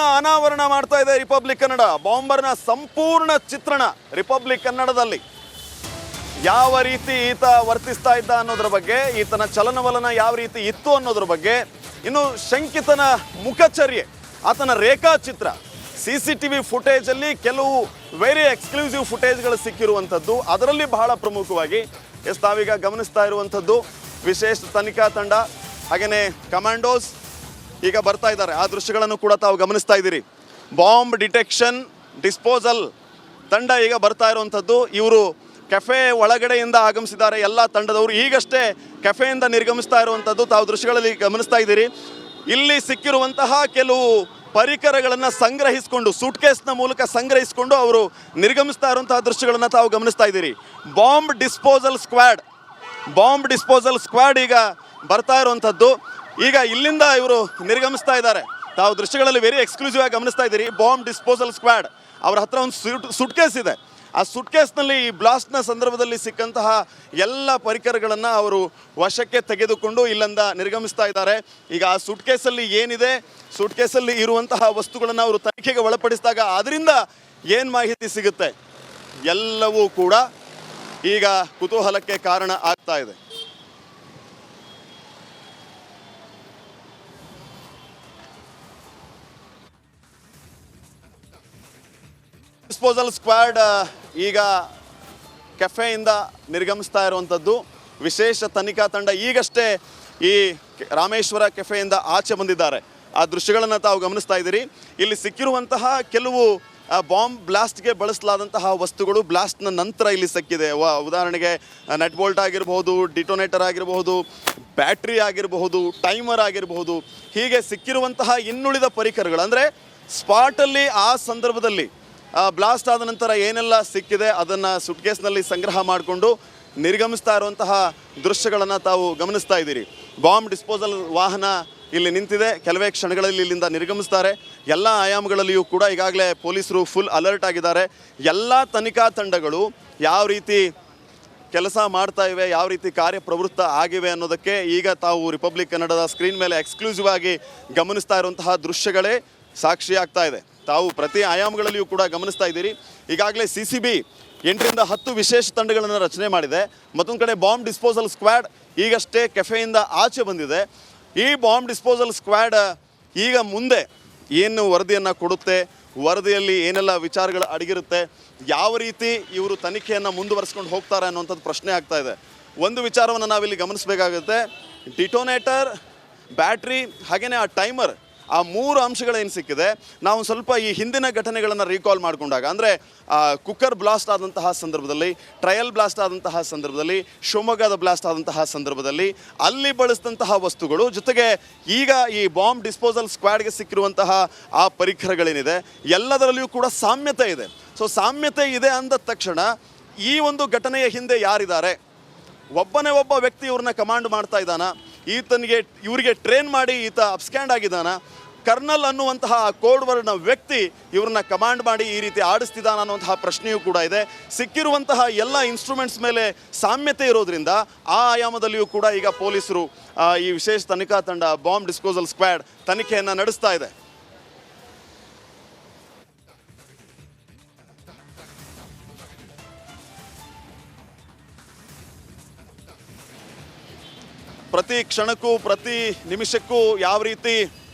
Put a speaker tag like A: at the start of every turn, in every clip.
A: ಅನಾವರಣ ಮಾಡ್ತಾ ಇದೆ ರಿಪಬ್ಲಿಕ್ ಕನ್ನಡ. ಬಾಂಬರ್ನ ಸಂಪೂರ್ಣ ಚಿತ್ರಣ ರಿಪಬ್ಲಿಕ್ ಕನ್ನಡದಲ್ಲಿ ಯಾವ ರೀತಿ ಈತ ವರ್ತಿಸ್ತಾ ಇದ್ದ ಅನ್ನೋದ್ರ ಬಗ್ಗೆ, ಈತನ ಚಲನವಲನ ಯಾವ ರೀತಿ ಇತ್ತು ಅನ್ನೋದ್ರ ಬಗ್ಗೆ, ಇನ್ನು ಶಂಕಿತನ ಮುಖಚರ್ಯೆ, ಆತನ ರೇಖಾಚಿತ್ರ, CCTV ಫುಟೇಜ್ ಅಲ್ಲಿ ಕೆಲವು ವೆರಿ ಎಕ್ಸ್ಕ್ಲೂಸಿವ್ ಫುಟೇಜ್ಗಳು ಸಿಕ್ಕಿರುವಂಥದ್ದು. ಅದರಲ್ಲಿ ಬಹಳ ಪ್ರಮುಖವಾಗಿ ತಾವೀಗ ಗಮನಿಸ್ತಾ ಇರುವಂಥದ್ದು ವಿಶೇಷ ತನಿಖಾ ತಂಡ ಹಾಗೆಯೇ ಕಮಾಂಡೋಸ್ ಈಗ ಬರ್ತಾ ಇದ್ದಾರೆ. ಆ ದೃಶ್ಯಗಳನ್ನು ಕೂಡ ತಾವು ಗಮನಿಸ್ತಾ ಇದ್ದೀರಿ. ಬಾಂಬ್ ಡಿಟೆಕ್ಷನ್ ಡಿಸ್ಪೋಸಲ್ ತಂಡ ಈಗ ಬರ್ತಾ ಇರುವಂಥದ್ದು. ಇವರು ಕೆಫೆ ಒಳಗಡೆಯಿಂದ ಆಗಮಿಸಿದ್ದಾರೆ. ಎಲ್ಲ ತಂಡದವರು ಈಗಷ್ಟೇ ಕೆಫೆಯಿಂದ ನಿರ್ಗಮಿಸ್ತಾ ಇರುವಂಥದ್ದು ತಾವು ದೃಶ್ಯಗಳಲ್ಲಿ ಗಮನಿಸ್ತಾ ಇದ್ದೀರಿ. ಇಲ್ಲಿ ಸಿಕ್ಕಿರುವಂತಹ ಕೆಲವು ಪರಿಕರಗಳನ್ನು ಸಂಗ್ರಹಿಸಿಕೊಂಡು ಸೂಟ್ಕೇಸ್ನ ಮೂಲಕ ಸಂಗ್ರಹಿಸಿಕೊಂಡು ಅವರು ನಿರ್ಗಮಿಸ್ತಾ ಇರುವಂತಹ ದೃಶ್ಯಗಳನ್ನು ತಾವು ಗಮನಿಸ್ತಾ ಇದ್ದೀರಿ. ಬಾಂಬ್ ಡಿಸ್ಪೋಸಲ್ ಸ್ಕ್ವಾಡ್ ಈಗ ಬರ್ತಾ ಇರುವಂಥದ್ದು. ಈಗ ಇಲ್ಲಿಂದ ಇವರು ನಿರ್ಗಮಿಸ್ತಾ ಇದ್ದಾರೆ. ತಾವು ದೃಶ್ಯಗಳಲ್ಲಿ ವೆರಿ ಎಕ್ಸ್ಕ್ಲೂಸಿವ್ ಆಗಿ ಗಮನಿಸ್ತಾ ಇದ್ದೀರಿ. ಬಾಂಬ್ ಡಿಸ್ಪೋಸಲ್ ಸ್ಕ್ವಾಡ್ ಅವರ ಹತ್ರ ಒಂದು ಸುಟ್ಕೇಸ್ ಇದೆ. ಆ ಸುಟ್ಕೇಸ್ನಲ್ಲಿ ಈ ಬ್ಲಾಸ್ಟ್ನ ಸಂದರ್ಭದಲ್ಲಿ ಸಿಕ್ಕಂತಹ ಎಲ್ಲ ಪರಿಕರಗಳನ್ನು ಅವರು ವಶಕ್ಕೆ ತೆಗೆದುಕೊಂಡು ಇಲ್ಲಿಂದ ನಿರ್ಗಮಿಸ್ತಾ ಇದ್ದಾರೆ. ಈಗ ಆ ಸುಟ್ಕೇಸಲ್ಲಿ ಏನಿದೆ, ಸುಟ್ಕೇಸಲ್ಲಿ ಇರುವಂತಹ ವಸ್ತುಗಳನ್ನು ಅವರು ತನಿಖೆಗೆ ಒಳಪಡಿಸಿದಾಗ ಅದರಿಂದ ಏನು ಮಾಹಿತಿ ಸಿಗುತ್ತೆ ಎಲ್ಲವೂ ಕೂಡ ಈಗ ಕುತೂಹಲಕ್ಕೆ ಕಾರಣ ಆಗ್ತಾ ಇದೆ. ಡಿಸ್ಪೋಸಲ್ ಸ್ಕ್ವಾಡ್ ಈಗ ಕೆಫೆಯಿಂದ ನಿರ್ಗಮಿಸ್ತಾ ಇರುವಂಥದ್ದು. ವಿಶೇಷ ತನಿಖಾ ತಂಡ ಈಗಷ್ಟೇ ಈ ರಾಮೇಶ್ವರ ಕೆಫೆಯಿಂದ ಆಚೆ ಬಂದಿದ್ದಾರೆ. ಆ ದೃಶ್ಯಗಳನ್ನು ತಾವು ಗಮನಿಸ್ತಾ ಇದ್ದೀರಿ. ಇಲ್ಲಿ ಸಿಕ್ಕಿರುವಂತಹ ಕೆಲವು ಬಾಂಬ್ ಬ್ಲಾಸ್ಟ್ಗೆ ಬಳಸಲಾದಂತಹ ವಸ್ತುಗಳು ಬ್ಲಾಸ್ಟ್ನ ನಂತರ ಇಲ್ಲಿ ಸಿಕ್ಕಿದೆ. ಉದಾಹರಣೆಗೆ ನೆಟ್ ಬೋಲ್ಟ್ ಆಗಿರಬಹುದು, ಡಿಟೋನೇಟರ್ ಆಗಿರಬಹುದು, ಬ್ಯಾಟ್ರಿ ಆಗಿರಬಹುದು, ಟೈಮರ್ ಆಗಿರಬಹುದು. ಹೀಗೆ ಸಿಕ್ಕಿರುವಂತಹ ಇನ್ನುಳಿದ ಪರಿಕರಗಳು ಅಂದರೆ ಸ್ಪಾಟಲ್ಲಿ ಆ ಸಂದರ್ಭದಲ್ಲಿ ಬ್ಲಾಸ್ಟ್ ಆದ ನಂತರ ಏನೆಲ್ಲ ಸಿಕ್ಕಿದೆ ಅದನ್ನು ಸುಟ್ಕೇಸ್ನಲ್ಲಿ ಸಂಗ್ರಹ ಮಾಡಿಕೊಂಡು ನಿರ್ಗಮಿಸ್ತಾ ಇರುವಂತಹ ದೃಶ್ಯಗಳನ್ನು ತಾವು ಗಮನಿಸ್ತಾ ಇದ್ದೀರಿ. ಬಾಂಬ್ ಡಿಸ್ಪೋಸಲ್ ವಾಹನ ಇಲ್ಲಿ ನಿಂತಿದೆ. ಕೆಲವೇ ಕ್ಷಣಗಳಲ್ಲಿ ಇಲ್ಲಿಂದ ನಿರ್ಗಮಿಸ್ತಾರೆ. ಎಲ್ಲ ಆಯಾಮಗಳಲ್ಲಿಯೂ ಕೂಡ ಈಗಾಗಲೇ ಪೊಲೀಸರು ಫುಲ್ ಅಲರ್ಟ್ ಆಗಿದ್ದಾರೆ. ಎಲ್ಲ ತನಿಖಾ ತಂಡಗಳು ಯಾವ ರೀತಿ ಕೆಲಸ ಮಾಡ್ತಾ ಇವೆ, ಯಾವ ರೀತಿ ಕಾರ್ಯಪ್ರವೃತ್ತ ಆಗಿವೆ ಅನ್ನೋದಕ್ಕೆ ಈಗ ತಾವು ರಿಪಬ್ಲಿಕ್ ಕನ್ನಡದ ಸ್ಕ್ರೀನ್ ಮೇಲೆ ಎಕ್ಸ್ಕ್ಲೂಸಿವ್ ಆಗಿ ಗಮನಿಸ್ತಾ ಇರುವಂತಹ ದೃಶ್ಯಗಳೇ ಸಾಕ್ಷಿಯಾಗ್ತಾ ಇದೆ. ತಾವು ಪ್ರತಿ ಆಯಾಮಗಳಲ್ಲಿಯೂ ಕೂಡ ಗಮನಿಸ್ತಾ ಇದ್ದೀರಿ. ಈಗಾಗಲೇ CCB 8ರಿಂದ 10 ವಿಶೇಷ ತಂಡಗಳನ್ನು ರಚನೆ ಮಾಡಿದೆ. ಮತ್ತೊಂದು ಕಡೆ ಬಾಂಬ್ ಡಿಸ್ಪೋಸಲ್ ಸ್ಕ್ವಾಡ್ ಈಗಷ್ಟೇ ಕೆಫೆಯಿಂದ ಆಚೆ ಬಂದಿದೆ. ಈ ಬಾಂಬ್ ಡಿಸ್ಪೋಸಲ್ ಸ್ಕ್ವಾಡ್ ಈಗ ಮುಂದೆ ಏನು ವರದಿಯನ್ನು ಕೊಡುತ್ತೆ, ವರದಿಯಲ್ಲಿ ಏನೆಲ್ಲ ವಿಚಾರಗಳು ಅಡಗಿರುತ್ತೆ, ಯಾವ ರೀತಿ ಇವರು ತನಿಖೆಯನ್ನು ಮುಂದುವರಿಸ್ಕೊಂಡು ಹೋಗ್ತಾರೆ ಅನ್ನುವಂಥದ್ದು ಪ್ರಶ್ನೆ ಆಗ್ತಾ ಇದೆ. ಒಂದು ವಿಚಾರವನ್ನು ನಾವಿಲ್ಲಿ ಗಮನಿಸಬೇಕಾಗುತ್ತೆ. ಡಿಟೋನೇಟರ್, ಬ್ಯಾಟ್ರಿ ಹಾಗೆಯೇ ಆ ಟೈಮರ್, ಆ 3 ಅಂಶಗಳೇನು ಸಿಕ್ಕಿದೆ, ನಾವು ಸ್ವಲ್ಪ ಈ ಹಿಂದಿನ ಘಟನೆಗಳನ್ನು ರೀಕಾಲ್ ಮಾಡಿಕೊಂಡಾಗ ಅಂದರೆ ಕುಕ್ಕರ್ ಬ್ಲಾಸ್ಟ್ ಆದಂತಹ ಸಂದರ್ಭದಲ್ಲಿ, ಟ್ರಯಲ್ ಬ್ಲಾಸ್ಟ್ ಆದಂತಹ ಸಂದರ್ಭದಲ್ಲಿ, ಶಿವಮೊಗ್ಗದ ಬ್ಲಾಸ್ಟ್ ಆದಂತಹ ಸಂದರ್ಭದಲ್ಲಿ ಅಲ್ಲಿ ಬಳಸಿದಂತಹ ವಸ್ತುಗಳು ಜೊತೆಗೆ ಈಗ ಈ ಬಾಂಬ್ ಡಿಸ್ಪೋಸಲ್ ಸ್ಕ್ವಾಡ್ಗೆ ಸಿಕ್ಕಿರುವಂತಹ ಆ ಪರಿಕರಗಳೇನಿದೆ ಎಲ್ಲದರಲ್ಲಿಯೂ ಕೂಡ ಸಾಮ್ಯತೆ ಇದೆ. ಸೊ ಸಾಮ್ಯತೆ ಇದೆ ಅಂದ ತಕ್ಷಣ ಈ ಒಂದು ಘಟನೆಯ ಹಿಂದೆ ಯಾರಿದ್ದಾರೆ, ಒಬ್ಬ ವ್ಯಕ್ತಿ ಇವ್ರನ್ನ ಕಮಾಂಡ್ ಮಾಡ್ತಾ ಇದ್ದಾನ, ಇವರಿಗೆ ಟ್ರೈನ್ ಮಾಡಿ ಈತ ಅಬ್ಸ್ಕ್ಯಾಂಡ್ ಆಗಿದ್ದಾನ, ಕರ್ನಲ್ ಅನ್ನುವಂತಹ ಕೋಡ್ ವರ್ಡ್ನ ವ್ಯಕ್ತಿ ಇವ್ರನ್ನ ಕಮಾಂಡ್ ಮಾಡಿ ಈ ರೀತಿ ಆಡಿಸ್ತಿದ್ದಾನ ಅನ್ನುವಂತಹ ಪ್ರಶ್ನೆಯೂ ಕೂಡ ಇದೆ. ಸಿಕ್ಕಿರುವಂತಹ ಎಲ್ಲ ಇನ್ಸ್ಟ್ರೂಮೆಂಟ್ಸ್ ಮೇಲೆ ಸಾಮ್ಯತೆ ಇರೋದ್ರಿಂದ ಆ ಆಯಾಮದಲ್ಲಿಯೂ ಕೂಡ ಈಗ ಪೊಲೀಸರು ಈ ವಿಶೇಷ ತನಿಖಾ ತಂಡ ಬಾಂಬ್ ಡಿಸ್ಪೋಸಲ್ ಸ್ಕ್ವಾಡ್ ತನಿಖೆಯನ್ನು ನಡೆಸ್ತಾ ಇದೆ. ಪ್ರತಿ ಕ್ಷಣಕ್ಕೂ ಪ್ರತಿ ನಿಮಿಷಕ್ಕೂ ಯಾವ ರೀತಿ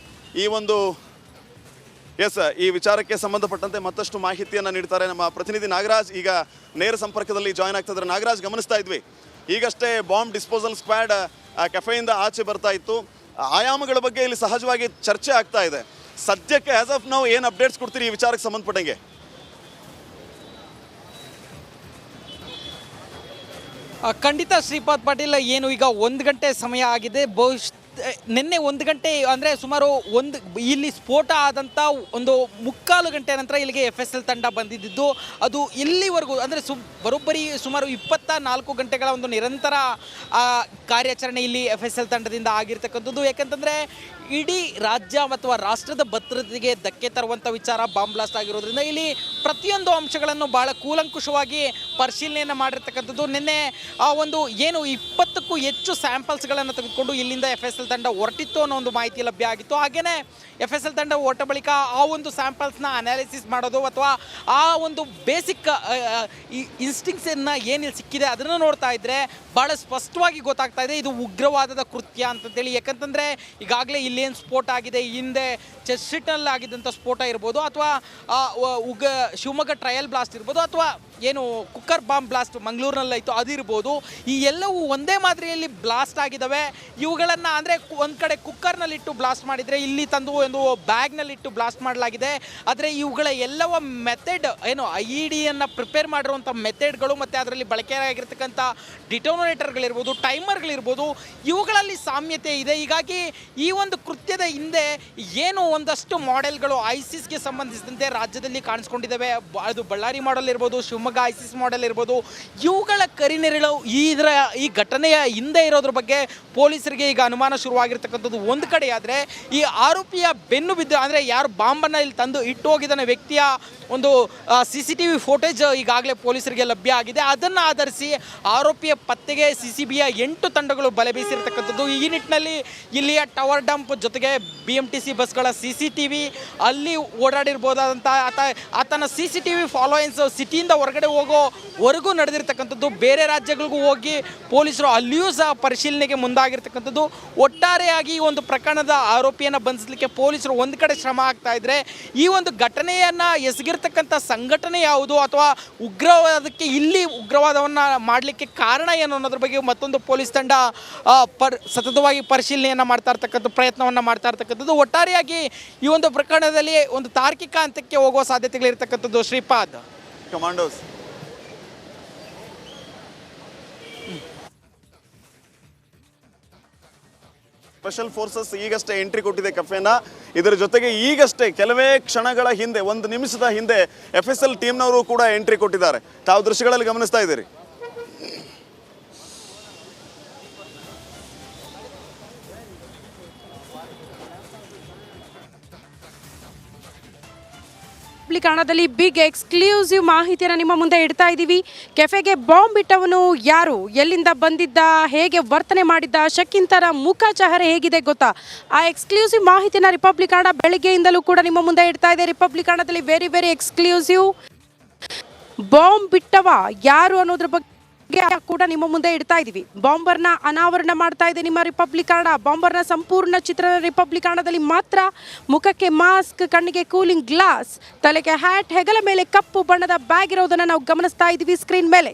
A: ಈ ಒಂದು ಈ ವಿಚಾರಕ್ಕೆ ಸಂಬಂಧಪಟ್ಟಂತೆ ಮತ್ತಷ್ಟು ಮಾಹಿತಿಯನ್ನು ನೀಡ್ತಾರೆ ನಮ್ಮ ಪ್ರತಿನಿಧಿ ನಾಗರಾಜ್. ಈಗ ನೇರ ಸಂಪರ್ಕದಲ್ಲಿ ಜಾಯ್ನ್ ಆಗ್ತಾ ಇದ್ದಾರೆ. ನಾಗರಾಜ್, ಗಮನಿಸ್ತಾ ಇದ್ವಿ ಈಗಷ್ಟೇ ಬಾಂಬ್ ಡಿಸ್ಪೋಸಲ್ ಸ್ಕ್ವಾಡ್ ಕೆಫೆಯಿಂದ ಆಚೆ ಬರ್ತಾ ಇತ್ತು. ಆಯಾಮಗಳ ಬಗ್ಗೆ ಇಲ್ಲಿ ಸಹಜವಾಗಿ ಚರ್ಚೆ ಆಗ್ತಾ ಇದೆ. ಸದ್ಯಕ್ಕೆ ಆಸ್ ಆಫ್ ನಾವು ಏನು ಅಪ್ಡೇಟ್ಸ್ ಕೊಡ್ತೀರಿ ಈ ವಿಚಾರಕ್ಕೆ ಸಂಬಂಧಪಟ್ಟಂಗೆ?
B: ಖಂಡಿತ ಶ್ರೀಪಾದ್ ಪಾಟೀಲ್, ಏನು ಈಗ 1 ಗಂಟೆ ಸಮಯ ಆಗಿದೆ. ನಿನ್ನೆ 1 ಗಂಟೆ ಅಂದರೆ ಸುಮಾರು ಇಲ್ಲಿ ಸ್ಫೋಟ ಆದಂಥ ಒಂದು 3/4 ಗಂಟೆ ನಂತರ ಇಲ್ಲಿಗೆ FSL ತಂಡ ಬಂದಿದ್ದು. ಅದು ಇಲ್ಲಿವರೆಗೂ ಅಂದರೆ ಬರೋಬ್ಬರಿ ಸುಮಾರು 24 ಗಂಟೆಗಳ ಒಂದು ನಿರಂತರ ಕಾರ್ಯಾಚರಣೆ ಇಲ್ಲಿ FSL ತಂಡದಿಂದ ಆಗಿರ್ತಕ್ಕಂಥದ್ದು. ಯಾಕಂತಂದರೆ ಇಡೀ ರಾಜ್ಯ ಅಥವಾ ರಾಷ್ಟ್ರದ ಭದ್ರತೆಗೆ ಧಕ್ಕೆ ತರುವಂಥ ವಿಚಾರ ಬಾಂಬ್ ಬ್ಲಾಸ್ಟ್ ಆಗಿರೋದ್ರಿಂದ ಇಲ್ಲಿ ಪ್ರತಿಯೊಂದು ಅಂಶಗಳನ್ನು ಭಾಳ ಕೂಲಂಕುಷವಾಗಿ ಪರಿಶೀಲನೆಯನ್ನು ಮಾಡಿರ್ತಕ್ಕಂಥದ್ದು. ನಿನ್ನೆ ಒಂದು ಏನು 20ಕ್ಕೂ ಹೆಚ್ಚು ಸ್ಯಾಂಪಲ್ಸ್ಗಳನ್ನು ತೆಗೆದುಕೊಂಡು ಇಲ್ಲಿಂದ FSL ತಂಡ ಹೊರಟಿತ್ತು ಅನ್ನೋ ಒಂದು ಮಾಹಿತಿ ಲಭ್ಯ ಆಗಿತ್ತು. ಹಾಗೆಯೇ FSL ತಂಡ ಹೊರಟ ಬಳಿಕ ಆ ಒಂದು ಸ್ಯಾಂಪಲ್ಸ್ನ ಅನಾಲಿಸಿಸ್ ಮಾಡೋದು ಅಥವಾ ಆ ಒಂದು ಬೇಸಿಕ್ ಇನ್ಸ್ಟಿಂಕ್ಸನ್ನು ಏನಿಲ್ಲಿ ಸಿಕ್ಕಿದೆ ಅದನ್ನು ನೋಡ್ತಾ ಇದ್ದರೆ ಭಾಳ ಸ್ಪಷ್ಟವಾಗಿ ಗೊತ್ತಾಗ್ತಾ ಇದೆ ಇದು ಉಗ್ರವಾದದ ಕೃತ್ಯ ಅಂತಂತೇಳಿ. ಯಾಕಂತಂದರೆ ಈಗಾಗಲೇ ಇಲ್ಲೇನು ಸ್ಫೋಟ ಆಗಿದೆ, ಹಿಂದೆ ಚೆಸ್ಟ್ ಸ್ಟ್ರೀಟ್ನಲ್ಲಿ ಆಗಿದ್ದಂಥ ಸ್ಫೋಟ ಇರ್ಬೋದು ಅಥವಾ ಶಿವಮೊಗ್ಗ ಟ್ರಯಲ್ ಬ್ಲಾಸ್ಟ್ ಇರ್ಬೋದು ಅಥವಾ ಏನು ಕುಕ್ಕರ್ ಬಾಂಬ್ ಬ್ಲಾಸ್ಟ್ ಮಂಗಳೂರಿನಲ್ಲಾಯಿತು ಅದಿರ್ಬೋದು, ಈ ಎಲ್ಲವೂ ಒಂದೇ ಮಾದರಿಯಲ್ಲಿ ಬ್ಲಾಸ್ಟ್ ಆಗಿದ್ದಾವೆ. ಇವುಗಳನ್ನು ಅಂದರೆ ಒಂದು ಕಡೆ ಕುಕ್ಕರ್ನಲ್ಲಿಟ್ಟು ಬ್ಲಾಸ್ಟ್ ಮಾಡಿದರೆ ಇಲ್ಲಿ ತಂದು ಒಂದು ಬ್ಯಾಗ್ನಲ್ಲಿಟ್ಟು ಬ್ಲಾಸ್ಟ್ ಮಾಡಲಾಗಿದೆ. ಆದರೆ ಇವುಗಳ ಎಲ್ಲವ ಮೆಥಡ್ ಏನು IEDಯನ್ನು ಪ್ರಿಪೇರ್ ಮಾಡಿರುವಂಥ ಮೆಥಡ್ಗಳು ಮತ್ತು ಅದರಲ್ಲಿ ಬಳಕೆಯಾಗಿರ್ತಕ್ಕಂಥ ಡಿಟೋನೇಟರ್ಗಳಿರ್ಬೋದು, ಟೈಮರ್ಗಳಿರ್ಬೋದು, ಇವುಗಳಲ್ಲಿ ಸಾಮ್ಯತೆ ಇದೆ. ಹೀಗಾಗಿ ಈ ಒಂದು ಕೃತ್ಯದ ಹಿಂದೆ ಏನು ಒಂದಷ್ಟು ಮಾಡೆಲ್ಗಳು ISISಗೆ ಸಂಬಂಧಿಸಿದಂತೆ ರಾಜ್ಯದಲ್ಲಿ ಕಾಣಿಸ್ಕೊಂಡಿದ್ದಾವೆ. ಅದು ಬಳ್ಳಾರಿ ಮಾಡೆಲ್ ಇರ್ಬೋದು, ಶಿವಮೊಗ್ಗ ISIS ಮಾಡೆಲ್ ಇರ್ಬೋದು, ಇವುಗಳ ಕರಿನೆರಳು ಈ ಘಟನೆಯ ಹಿಂದೆ ಇರೋದ್ರ ಬಗ್ಗೆ ಪೊಲೀಸರಿಗೆ ಈಗ ಅನುಮಾನ ಶುರುವಾಗಿರ್ತಕ್ಕಂಥದ್ದು ಒಂದು ಕಡೆ. ಆದರೆ ಈ ಆರೋಪಿಯ ಬೆನ್ನು ಬಿದ್ದು ಅಂದರೆ ಯಾರು ಬಾಂಬನ್ನು ಇಲ್ಲಿ ತಂದು ಇಟ್ಟು ಹೋಗಿದ್ದಾನೆ ವ್ಯಕ್ತಿಯ ಒಂದು CCTV ಫೋಟೇಜ್ ಈಗಾಗಲೇ ಪೊಲೀಸರಿಗೆ ಲಭ್ಯ ಆಗಿದೆ. ಅದನ್ನು ಆಧರಿಸಿ ಆರೋಪಿಯ ಪತ್ತೆಗೆ CCBಯ 8 ತಂಡಗಳು ಬಲೆ ಬೀಸಿರ್ತಕ್ಕಂಥದ್ದು. ಈ ನಿಟ್ಟಿನಲ್ಲಿ ಇಲ್ಲಿಯ ಟವರ್ ಡಂಪ್ ಜೊತೆಗೆ BMTC ಬಸ್ಗಳ CCTV, ಅಲ್ಲಿ ಓಡಾಡಿರ್ಬೋದಾದಂಥ ಆತನ CCTV ಫಾಲೋಯನ್ಸ್ ಸಿಟಿಯಿಂದ ಹೊರಗಡೆ ಹೋಗೋವರೆಗೂ ನಡೆದಿರ್ತಕ್ಕಂಥದ್ದು. ಬೇರೆ ರಾಜ್ಯಗಳಿಗೂ ಹೋಗಿ ಪೊಲೀಸರು ಅಲ್ಲಿಯೂ ಸಹ ಪರಿಶೀಲನೆಗೆ ಮುಂದಾಗಿರ್ತಕ್ಕಂಥದ್ದು. ಒಟ್ಟಾರೆಯಾಗಿ ಈ ಒಂದು ಪ್ರಕರಣದ ಆರೋಪಿಯನ್ನು ಬಂಧಿಸಲಿಕ್ಕೆ ಪೊಲೀಸರು ಒಂದು ಕಡೆ ಶ್ರಮ ಆಗ್ತಾ ಇದ್ರೆ, ಈ ಒಂದು ಘಟನೆಯನ್ನು ಎಸಗಿರ್ತಕ್ಕಂಥ ಸಂಘಟನೆ ಯಾವುದು ಅಥವಾ ಉಗ್ರವಾದಕ್ಕೆ ಇಲ್ಲಿ ಉಗ್ರವಾದವನ್ನು ಮಾಡಲಿಕ್ಕೆ ಕಾರಣ ಏನು ಅನ್ನೋದ್ರ ಬಗ್ಗೆ ಮತ್ತೊಂದು ಪೊಲೀಸ್ ತಂಡ ಸತತವಾಗಿ ಪರಿಶೀಲನೆಯನ್ನು ಮಾಡ್ತಾ ಇರ್ತಕ್ಕಂಥ ಪ್ರಯತ್ನವನ್ನು ಮಾಡ್ತಾ ಇರ್ತಕ್ಕಂಥದ್ದು. ಒಟ್ಟಾರೆಯಾಗಿ ಈ ಒಂದು ಪ್ರಕರಣದಲ್ಲಿ ಒಂದು ತಾರ್ಕಿಕ ಹಂತಕ್ಕೆ ಹೋಗುವ ಸಾಧ್ಯತೆಗಳಿರ್ತಕ್ಕಂಥದ್ದು. ಶ್ರೀಪಾದ್,
A: ಕಮಾಂಡೋಸ್ ಸ್ಪೆಷಲ್ ಫೋರ್ಸಸ್ ಈಗಷ್ಟೇ ಎಂಟ್ರಿ ಕೊಟ್ಟಿದೆ ಕೆಫೆನ. ಇದರ ಜೊತೆಗೆ ಈಗಷ್ಟೇ ಕೆಲವೇ ಕ್ಷಣಗಳ ಹಿಂದೆ, 1 ನಿಮಿಷದ ಹಿಂದೆ FSL ಟೀಮ್ನವರು ಕೂಡ ಎಂಟ್ರಿ ಕೊಟ್ಟಿದ್ದಾರೆ. ತಾವು ದೃಶ್ಯಗಳಲ್ಲಿ ಗಮನಿಸ್ತಾ ಇದ್ದೀರಿ.
C: ಕಾರಣದಲ್ಲಿ ಬಿಗ್ ಎಕ್ಸ್ಕ್ಲೂಸಿವ್ ಮಾಹಿತಿಯನ್ನು ನಿಮ್ಮ ಮುಂದೆ ಇಡ್ತಾ ಇದ್ದೀವಿ. ಕೆಫೆಗೆ ಬಾಂಬ್ ಇಟ್ಟವನು ಯಾರು, ಎಲ್ಲಿಂದ ಬಂದಿದ್ದ, ಹೇಗೆ ವರ್ತನೆ ಮಾಡಿದ್ದ, ಶಕಿಂತರ ಮುಖ ಚಹರೆ ಹೇಗಿದೆ ಗೊತ್ತಾ? ಆ ಎಕ್ಸ್ಕ್ಲೂಸಿವ್ ಮಾಹಿತಿನ ರಿಪಬ್ಲಿಕ್ ಕನ್ನಡ ಬೆಳಗ್ಗೆಯಿಂದಲೂ ಕೂಡ ನಿಮ್ಮ ಮುಂದೆ ಇಡ್ತಾ ಇದೆ. ರಿಪಬ್ಲಿಕ್ ಕನ್ನಡದಲ್ಲಿ ವೆರಿ ಎಕ್ಸ್ಕ್ಲೂಸಿವ್ ಬಾಂಬ್ ಬಿಟ್ಟವ ಯಾರು ಅನ್ನೋದ್ರ ಬಗ್ಗೆ ಕೂಡ ನಿಮ್ಮ ಮುಂದೆ ಇಡ್ತಾ ಇದೀವಿ. ಬಾಂಬರ್ನ ಅನಾವರಣ ಮಾಡ್ತಾ ಇದೆ ನಿಮ್ಮ ರಿಪಬ್ಲಿಕ್ ಕನ್ನಡ. ಬಾಂಬರ್ನ ಸಂಪೂರ್ಣ ಚಿತ್ರಣ ರಿಪಬ್ಲಿಕ್ ಕನ್ನಡದಲ್ಲಿ ಮಾತ್ರ. ಮುಖಕ್ಕೆ ಮಾಸ್ಕ್, ಕಣ್ಣಿಗೆ ಕೂಲಿಂಗ್ ಗ್ಲಾಸ್, ತಲೆಗೆ ಹ್ಯಾಟ್, ಹೆಗಲ ಮೇಲೆ ಕಪ್ಪು ಬಣ್ಣದ ಬ್ಯಾಗ್ ಇರೋದನ್ನ ನಾವು ಗಮನಿಸ್ತಾ ಇದ್ದೀವಿ ಸ್ಕ್ರೀನ್ ಮೇಲೆ.